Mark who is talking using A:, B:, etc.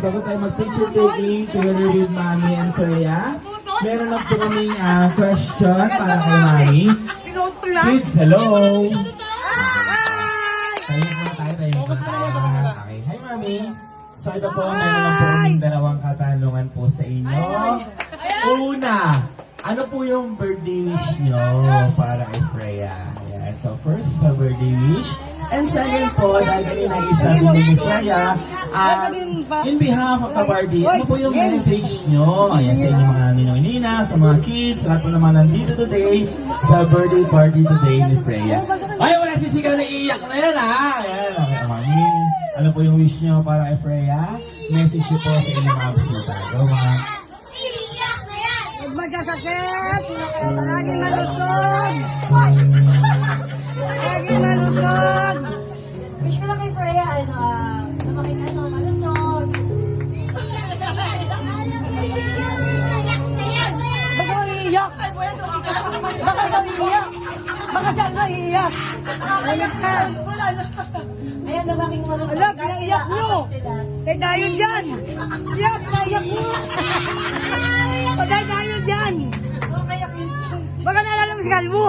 A: bago tayo mag-picture taking together with Mami and Freya, meron lang po kaming question para kay Mami. Kids, hello! Tayo po tayo. Okay, hi Mami. So ito po, meron lang po kaming dalawang katanungan po sa inyo. Una, ano po yung birthday wish nyo para kay Freya? Yeah, so first, sa birthday wish. And second po, dahil kanina isabi ni Freya, in behalf of the party, ano po yung message nyo? Ayan, sa inyong mga ninong-nina, sa mga kids, lahat po naman nandito today sa birthday party today ni Freya. Ay, wala sisigaw na iiyak na yan, ha? Ayan, okay, Mami. Ano po yung wish nyo para kay Freya? Message nyo po sa inyong mga bisita. Go, mga...
B: Huwag magkasakit! Palaging malusog! Palaging malusog!
C: Wish ko lang kay Freya, malusog.
B: Baka kang iiyak! Baka kang iiyak! Baka saan ka iiyak? Iiyak ka!
C: Ayan, namaking malusog.
B: Alam, pinaiyak nyo! Kaya tayo dyan! Iyak, pinaiyak nyo! Patay tayo dyan!
C: Kayak yun.
B: Baka naalala mo si Kalmo!